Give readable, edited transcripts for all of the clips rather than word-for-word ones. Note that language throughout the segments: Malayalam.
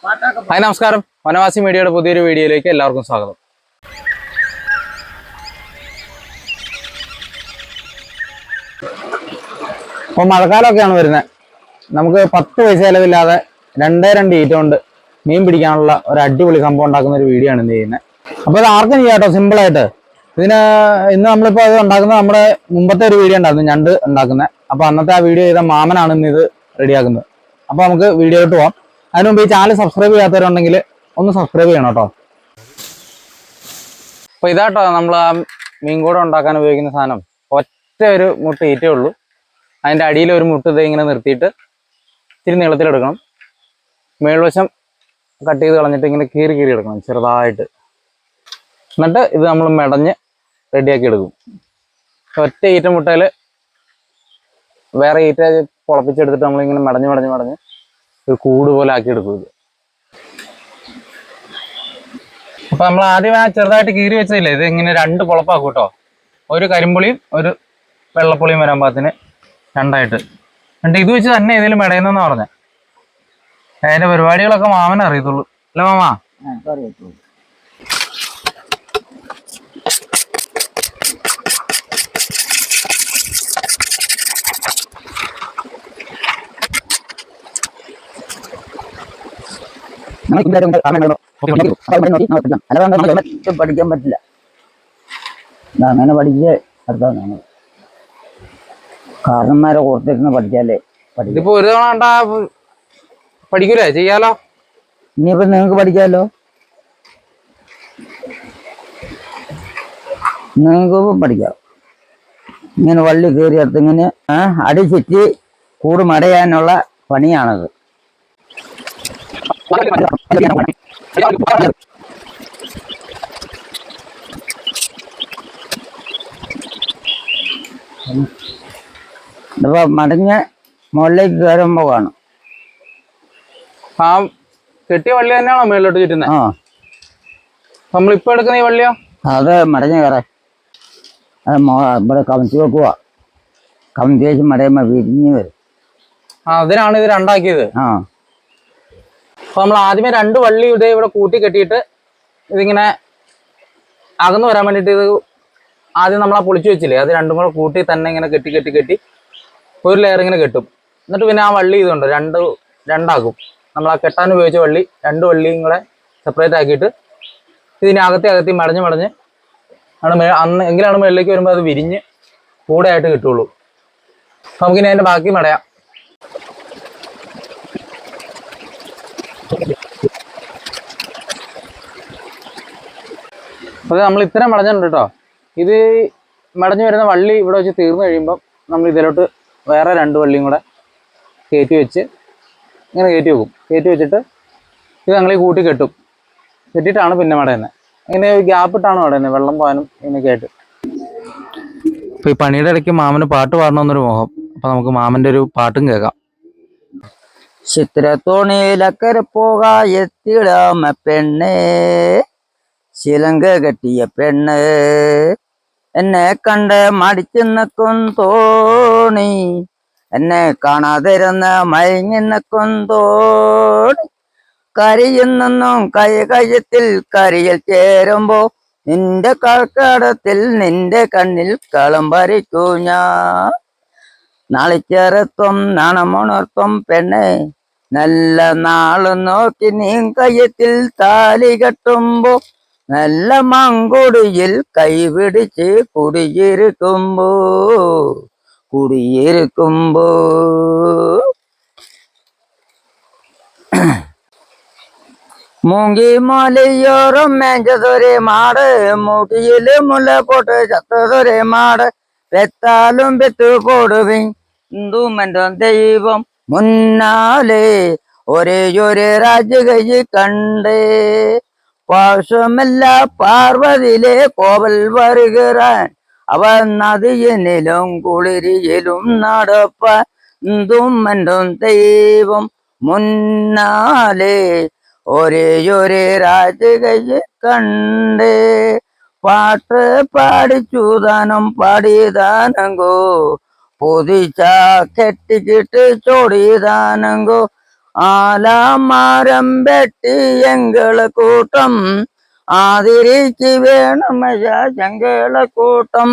ഹായ് നമസ്കാരം, വനവാസി മീഡിയയുടെ പുതിയൊരു വീഡിയോയിലേക്ക് എല്ലാവർക്കും സ്വാഗതം. അപ്പോൾ മഴക്കാലമൊക്കെയാണ് വരുന്നത്. നമുക്ക് 10 പൈസ ചിലവില്ലാതെ 2 ഈറ്റ കൊണ്ട് മീൻ പിടിക്കാനുള്ള ഒരു അടിപൊളി സംഭവം ഉണ്ടാക്കുന്ന ഒരു വീഡിയോ ആണ് ഇന്ന് ചെയ്യുന്നത്. അപ്പോൾ ഇത് ആർക്കും ചെയ്യാം കേട്ടോ, സിമ്പിളായിട്ട്. ഇന്ന് നമ്മളിപ്പോൾ അത് ഉണ്ടാക്കുന്നത് നമ്മുടെ മുമ്പത്തെ ഒരു വീഡിയോ ഉണ്ടായിരുന്നു, ഞണ്ട് ഉണ്ടാക്കുന്നത്. അപ്പോൾ അന്നത്തെ ആ വീഡിയോ ചെയ്ത മാമനാണ് ഇന്ന് ഇത് റെഡിയാക്കുന്നത്. അപ്പോൾ നമുക്ക് വീഡിയോയിലോട്ട് പോകാം. അതിന് മുമ്പ് ഈ ചാനൽ സബ്സ്ക്രൈബ് ചെയ്യാത്തവരുണ്ടെങ്കിൽ ഒന്ന് സബ്സ്ക്രൈബ് ചെയ്യണം കേട്ടോ. അപ്പോൾ ഇതാട്ടോ നമ്മൾ ആ മീൻകൂട ഉണ്ടാക്കാൻ ഉപയോഗിക്കുന്ന സാധനം. ഒറ്റ ഒരു മുട്ട ഈറ്റേ ഉള്ളൂ. അതിൻ്റെ അടിയിൽ ഒരു മുട്ട ഇത് ഇങ്ങനെ നിർത്തിയിട്ട് ഇത്തിരി നീളത്തിലെടുക്കണം. മേൾവശം കട്ട് ചെയ്ത് കളഞ്ഞിട്ട് ഇങ്ങനെ കീറി എടുക്കണം ചെറുതായിട്ട്. എന്നിട്ട് ഇത് നമ്മൾ മെടഞ്ഞ് റെഡിയാക്കി എടുക്കും. ഒറ്റ ഈറ്റ മുട്ടയിൽ വേറെ ഈറ്റ പൊളപ്പിച്ചെടുത്തിട്ട് നമ്മളിങ്ങനെ മെടഞ്ഞ് ഒരു കൂട് പോലെ ആക്കി എടുക്കും ഇത്. അപ്പോൾ നമ്മൾ ആദ്യം ആ ചെറുതായിട്ട് കീറി വെച്ചതില്ലേ, ഇത് ഇങ്ങനെ 2 പൊളപ്പാക്കും കേട്ടോ. ഒരു കരിമ്പുളിയും ഒരു വെള്ളപ്പുളിയും വരാൻ പാകത്തിന് 2ആയിട്ട്. എന്നിട്ട് ഇത് വെച്ച് തന്നെ ഇതിൽ മെടയുന്നെന്ന് പറഞ്ഞത്. അതിൻ്റെ പരിപാടികളൊക്കെ മാമനെ അറിയത്തുള്ളൂ അല്ലേ മാമ? അറിയത്തുള്ളൂ. പഠിക്കാൻ പറ്റില്ല. അങ്ങനെ പഠിച്ചേ അടുത്താണ് കാരണന്മാരെ ഓർത്തിരുന്ന് പഠിച്ചാലേ ഇതിപ്പോ ഒരു തവണ പഠിക്കൂലേ, ചെയ്യാലോ. ഇനിയിപ്പോ നിങ്ങൾക്ക് പഠിക്കാമല്ലോ. നിങ്ങൾക്ക് പഠിക്കാം. ഇങ്ങനെ വള്ളി കയറിയെടുത്ത് ഇങ്ങനെ അടിച്ചിട്ട് കൂട് മടയാനുള്ള പണിയാണത്. ഇതിപ്പോ മടങ്ങ് മുകളിലേക്ക് കയറുമ്പോ കാണും. ആ കെട്ടിയ വള്ളി തന്നെയാണോ മേളിലോട്ട് ചുറ്റുന്നത്? ആ, നമ്മളിപ്പോ എടുക്കുന്ന ഈ വള്ളിയോ? അത് മടങ്ങ് കയറാൻ അത് ഇവിടെ കമത്തി വെക്കുക. കമത്തി വെച്ച് മടയുമ്പോ വിരിഞ്ഞ് വരും. അതിനാണ് ഇത് 2 ആക്കിയത്. ആ, അപ്പൊ നമ്മൾ ആദ്യമേ 2 വള്ളി ഇവിടെ കൂട്ടി കെട്ടിയിട്ട് ഇതിങ്ങനെ അകന്നു വരാൻ വേണ്ടിയിട്ട് ഇത് ആദ്യം നമ്മൾ ആ പൊളിച്ചു വെച്ചില്ലേ, അത് 2 കൂടെ കൂട്ടി തന്നെ ഇങ്ങനെ കെട്ടി ഒരു ലെയർ ഇങ്ങനെ കെട്ടും. എന്നിട്ട് പിന്നെ ആ വള്ളി ഇതുണ്ട് 2 നമ്മൾ ആ കെട്ടാൻ ഉപയോഗിച്ച വള്ളി 2 വള്ളിയും കൂടെ സെപ്പറേറ്റ് ആക്കിയിട്ട് ഇതിനെ അകത്തി മടഞ്ഞ് ആണ് എങ്കിലാണ് മേളിലേക്ക് വരുമ്പോൾ അത് വിരിഞ്ഞ് കൂടെ ആയിട്ട് കിട്ടുള്ളൂ. അപ്പം നമുക്കിനി അതിൻ്റെ ബാക്കി മടയാം. അപ്പോൾ നമ്മൾ ഇത്രയും മടഞ്ഞിട്ടുണ്ട് കേട്ടോ. ഇത് മടഞ്ഞു വരുന്ന വള്ളി ഇവിടെ വെച്ച് തീർന്നു കഴിയുമ്പം നമ്മൾ ഇതിലോട്ട് വേറെ 2 വള്ളിയും കൂടെ കയറ്റി വെച്ച് ഇങ്ങനെ കയറ്റി വെച്ചിട്ട് ഇത് ഞങ്ങൾ ഈ കൂട്ടി കെട്ടിയിട്ടാണ് പിന്നെ മടയുന്നത്. ഇങ്ങനെ ഗ്യാപ്പ് ഇട്ടാണ് മടയുന്നത്, വെള്ളം പോകാനും ഇങ്ങനെയൊക്കെ ആയിട്ട്. അപ്പോൾ ഈ പണിയുടെ ഇടയ്ക്ക് മാമന് പാട്ട് പാടണമെന്നൊരു മോഹം. അപ്പോൾ നമുക്ക് മാമൻ്റെ ഒരു പാട്ടും കേൾക്കാം. ചിത്രത്തോണിയിലക്കരെ പോകാ എത്തിടാമ പെണ്ണേ, ശിലങ്ക കെട്ടിയ പെണ്ണ്, എന്നെ കണ്ട് മടിച്ചു നിൽക്കും തോണി, എന്നെ കാണാതിരുന്ന മയങ്ങി നിൽക്കും തോണി, കരിയുന്നെന്നും കയത്തിൽ കരിയിൽ ചേരുമ്പോ നിന്റെ കർക്കടത്തിൽ നിന്റെ കണ്ണിൽ കളം പറിക്കൂ ഞാൻ. നാളിച്ചേരത്വം നാണമുണർത്തും പെണ്ണെ, നല്ല നാള് നോക്കി നീ കയ്യത്തിൽ താലി കെട്ടുമ്പോ നല്ല മങ്കൊടിയിൽ കൈപിടിച്ച് കുടിയിരിക്കുമ്പോ മൂങ്കി മലയോറും മേഞ്ചതൊരേ മാട്, മുടിയില് മുല്ല പോട്ട് ചത്തതൊരേ മാട്, വെത്താലും വെത്തു പോടുവിൻ ഹിന്ദുമൻ്റെ ദൈവം മുന്നാലെ ഒരേ രാജകൈ കണ്ടേ, പാശമല്ല പാർവതിയിലെ കോവൽ വരുகிறாൻ, അവൻ നദിയിലും കുളിരിയിലും നടപ്പാൻ ഹിന്ദുമൻ്റെ ദൈവം മുന്നാലെ ഒരേ രാജകൈ കണ്ടേ. പാട്ട് പാടിച്ചൂതാനം പാടിയതാനങ്കോ, പൊതിച്ച കെട്ടിക്കിട്ട് ചോടിയതാനങ്കോ, ആലാമരം വെട്ടി എങ്കള് കൂട്ടം ആതിരിച്ച് വേണം ചെങ്കള കൂട്ടം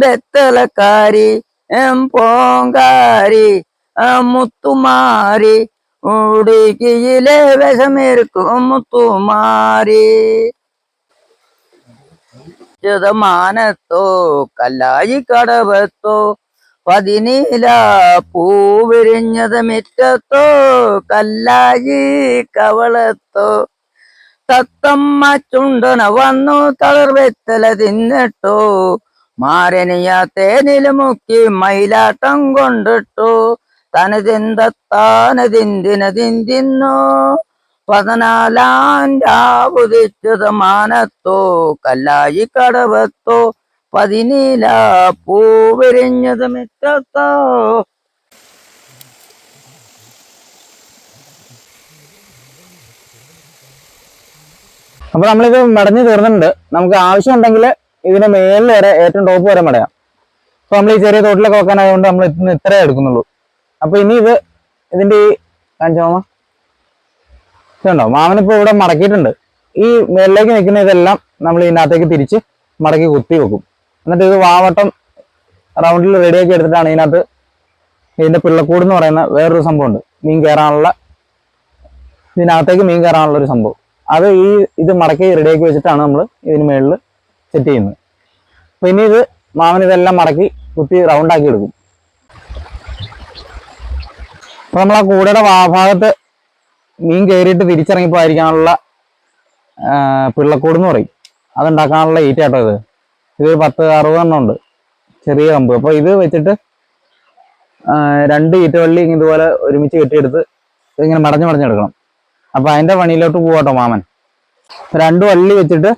വെത്തലക്കാരി പോങ്കാരി മുത്തുമാരി ഉടുക്കിയിലെ വിഷമേർക്കും മുത്തുമാരി മാനത്തോ കല്ലായി കടവത്തോ പതിനീല പൂവിരിഞ്ഞത് മിറ്റത്തോ കല്ലായി കവളത്തോ തത്തമ്മ ചുണ്ടന വന്നു തളർവെത്തല തിന്നിട്ടോ മാരനിയ തേനില് മുക്കി മയിലാട്ടം കൊണ്ടിട്ടു തനതിന്തത്താനതിന്തിനതിന്തിന്നോ 14 രാവുദിച്ചത് മാനത്തോ കല്ലായി കടവത്തോ പതിനീല പൂവിരിഞ്ഞത് മിറ്റത്തോ. അപ്പൊ നമ്മളിത് മെടഞ്ഞു തീർന്നിട്ടുണ്ട്. നമുക്ക് ആവശ്യമുണ്ടെങ്കിൽ ഇതിന്റെ മേളിൽ വരെ ഏറ്റവും ടോപ്പ് വരെ മെടയാം. അപ്പൊ നമ്മൾ ഈ ചെറിയ തോട്ടിലൊക്കെ വെക്കാനായതുകൊണ്ട് നമ്മൾ ഇന്ന് ഇത്രേ എടുക്കുന്നുള്ളൂ. അപ്പൊ ഇനി ഇതിന്റെ ഈ കാണിച്ചോ ഇതുണ്ടോ, മാമനിപ്പോ ഇവിടെ മടക്കിയിട്ടുണ്ട്. ഈ മേളിലേക്ക് നിൽക്കുന്ന ഇതെല്ലാം നമ്മൾ ഇതിനകത്തേക്ക് തിരിച്ച് മടക്കി കുത്തി വെക്കും. എന്നിട്ട് ഇത് വാവട്ടം റൗണ്ടിൽ റെഡിയാക്കി എടുത്തിട്ടാണ് ഇതിന്റെ പിള്ളക്കൂട് എന്ന് പറയുന്ന വേറൊരു സംഭവം ഉണ്ട്. ഇതിനകത്തേക്ക് മീൻ കയറാനുള്ള ഒരു സംഭവം. അത് ഇത് മടക്കി റെഡിയാക്കി വെച്ചിട്ടാണ് നമ്മൾ ഇതിന് മേളിൽ സെറ്റ് ചെയ്യുന്നത്. അപ്പൊ ഇനി മാമൻ ഇതെല്ലാം മടക്കി കുത്തി റൗണ്ടാക്കി എടുക്കും. അപ്പൊ നമ്മൾ ആ കൂടയുടെ ഭാഗത്ത് മീൻ കയറിയിട്ട് തിരിച്ചിറങ്ങിപ്പോയിരിക്കാനുള്ള പിള്ളക്കൂട് എന്ന് പറയും. അതുണ്ടാക്കാനുള്ള ഈറ്റാട്ടോ ഇത് 10-60 എണ്ണം ഉണ്ട്, ചെറിയ കമ്പ്. അപ്പൊ ഇത് വെച്ചിട്ട് 2 ഈറ്റവള്ളി ഇതുപോലെ ഒരുമിച്ച് കെട്ടിയെടുത്ത് ഇതിങ്ങനെ മടഞ്ഞെടുക്കണം. അപ്പൊ അതിന്റെ പണിയിലോട്ട് പോവാട്ടോ മാമൻ. 2 വള്ളി വെച്ചിട്ട്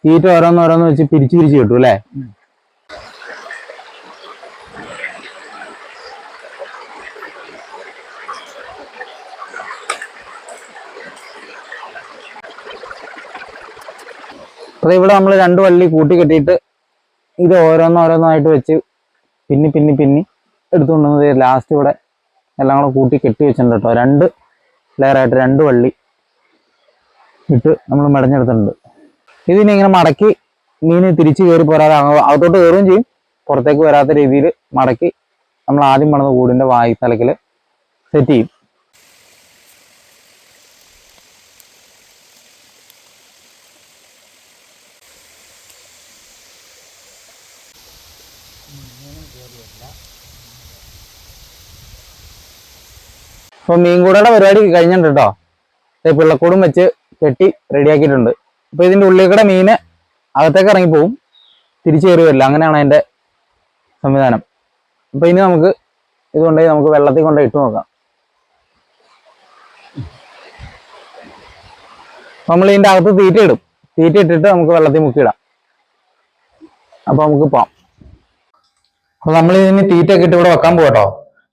ഈറ്റ ഓരോന്നോരോന്ന് വെച്ച് പിരിച്ച് കിട്ടും അല്ലേ? അപ്പൊ ഇവിടെ നമ്മൾ 2 വള്ളി കൂട്ടി കെട്ടിയിട്ട് ഇത് ഓരോന്നോരോന്നായിട്ട് വെച്ച് പിന്നി എടുത്തുകൊണ്ടുവന്നത് ലാസ്റ്റ് ഇവിടെ എല്ലാം കൂടെ കൂട്ടി കെട്ടി വെച്ചിട്ടുണ്ട് കേട്ടോ. 2 ലെയറായിട്ട് 2 വള്ളി ഇട്ട് നമ്മൾ മെടഞ്ഞെടുത്തിട്ടുണ്ട്. ഇതിനെ ഇങ്ങനെ മടക്കി മീൻ തിരിച്ച് കയറി പോരാതെ അകത്തോട്ട് കയറുകയും ചെയ്യും, പുറത്തേക്ക് വരാത്ത രീതിയിൽ മടക്കി നമ്മൾ ആദ്യം പണിത കൂടിന്റെ വായ്ത്തലക്കിൽ സെറ്റ് ചെയ്യും. അപ്പൊ മീൻകൂടയുടെ പരിപാടി കഴിഞ്ഞിട്ടുണ്ട് കേട്ടോ. പിള്ളക്കൂടും വെച്ച് കെട്ടി റെഡിയാക്കിയിട്ടുണ്ട്. അപ്പൊ ഇതിന്റെ ഉള്ളിൽ കൂടെ മീന് അകത്തേക്ക് ഇറങ്ങിപ്പോവും, തിരിച്ചു കയറി വരില്ല. അങ്ങനെയാണ് അതിന്റെ സംവിധാനം. അപ്പൊ ഇനി നമുക്ക് നമുക്ക് വെള്ളത്തിൽ കൊണ്ടുപോയി ഇട്ട് നോക്കാം. നമ്മൾ ഇതിന്റെ അകത്ത് തീറ്റ ഇട്ടിട്ട് നമുക്ക് വെള്ളത്തിൽ മുക്കിയിടാം. അപ്പൊ നമുക്ക് പോവാം. അപ്പൊ നമ്മൾ ഇതിന് തീറ്റയൊക്കെ ഇട്ട് ഇവിടെ വെക്കാൻ പോകട്ടോ.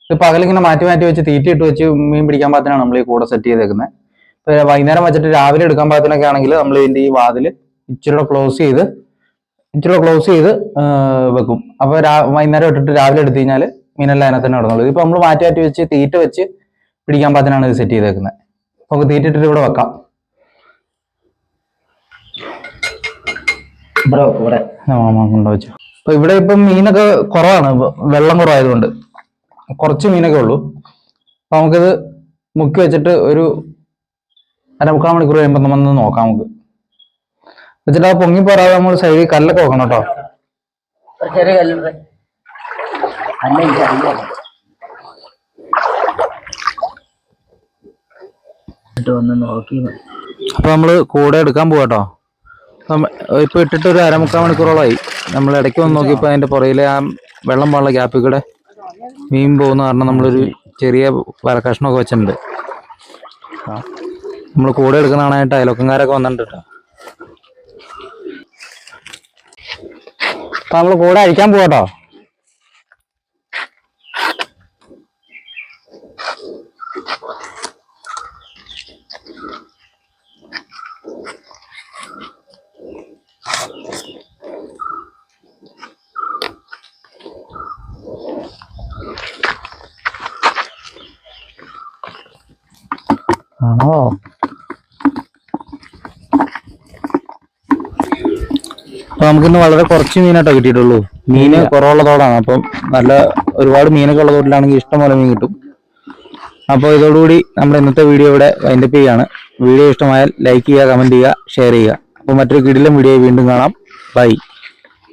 ഇത് പകലിങ്ങനെ മാറ്റി വെച്ച് തീറ്റ ഇട്ട് വെച്ച് മീൻ പിടിക്കാൻ പാകത്തിനാണ് നമ്മൾ ഈ കൂടെ സെറ്റ് ചെയ്തേക്കുന്നത്. ഇപ്പൊ വൈകുന്നേരം വെച്ചിട്ട് രാവിലെ എടുക്കാൻ പാകത്തിനൊക്കെ ആണെങ്കിൽ നമ്മൾ ഇതിന്റെ ഈ വാതില് ഇച്ചിരി ക്ലോസ് ചെയ്ത് വെക്കും. അപ്പൊ വൈകുന്നേരം ഇട്ടിട്ട് രാവിലെ എടുത്തു കഴിഞ്ഞാൽ മീനെല്ലാം അതിനകത്ത് തന്നെ ഇടുന്നുള്ളൂ. ഇപ്പൊ നമ്മൾ മാറ്റി വെച്ച് തീറ്റ വെച്ച് പിടിക്കാൻ പാകത്തിനാണ് ഇത് സെറ്റ് ചെയ്തേക്കുന്നത്. നമുക്ക് തീറ്റ ഇട്ടിട്ട് ഇവിടെ വെക്കാം. കൊണ്ടുവച്ചു. അപ്പൊ ഇവിടെ ഇപ്പം മീനൊക്കെ കുറവാണ്, വെള്ളം കുറവായതുകൊണ്ട് കുറച്ച് മീനൊക്കെ ഉള്ളൂ. അപ്പൊ നമുക്കിത് മുക്കി വെച്ചിട്ട് ഒരു 1/4 മണിക്കൂർ കഴിയുമ്പോൾ നമ്മൾ നോക്കാം. നമുക്ക് വെച്ചിട്ട് അത് പൊങ്ങി പോരാതെ നമ്മൾ സൈഡിൽ കല്ലൊക്കെ വെക്കണം കേട്ടോ. അപ്പൊ നമ്മള് കൂടെ എടുക്കാൻ പോവാട്ടോ. ഇപ്പൊ ഇട്ടിട്ട് ഒരു 1/4 മണിക്കൂറോളമായി. നമ്മൾ ഇടയ്ക്ക് വന്ന് നോക്കിയപ്പോ അതിന്റെ പുറയിലെ ആ വെള്ളം പോലുള്ള ഗ്യാപ്പിൽ കൂടെ മീൻ പോകുന്ന കാരണം നമ്മളൊരു ചെറിയ വലക്കഷ്ണമൊക്കെ വെച്ചിട്ടുണ്ട്. നമ്മൾ കൂടെ എടുക്കുന്ന കാണാനായിട്ട് അയൽവക്കംകാരൊക്കെ വന്നിട്ടുണ്ട് കേട്ടോ. അപ്പൊ നമ്മൾ കൂടെ അഴിക്കാൻ പോവാട്ടോ. ആണോ? അപ്പൊ നമുക്കിന്ന് വളരെ കുറച്ച് മീനായിട്ടോ കിട്ടിയിട്ടുള്ളൂ. മീന് കുറവുള്ള തോടാണ്. അപ്പം നല്ല ഒരുപാട് മീനൊക്കെ ഉള്ള തോട്ടിലാണെങ്കിൽ ഇഷ്ടംപോലെ മീൻ കിട്ടും. അപ്പോൾ ഇതോടുകൂടി നമ്മുടെ ഇന്നത്തെ വീഡിയോ ഇവിടെ വൈൻഡപ്പ് ചെയ്യുകയാണ്. വീഡിയോ ഇഷ്ടമായാൽ ലൈക്ക് ചെയ്യുക, കമന്റ് ചെയ്യുക, ഷെയർ ചെയ്യുക. അപ്പോൾ മറ്റൊരു കിടിലൻ വീഡിയോ വീണ്ടും കാണാം. ബൈ.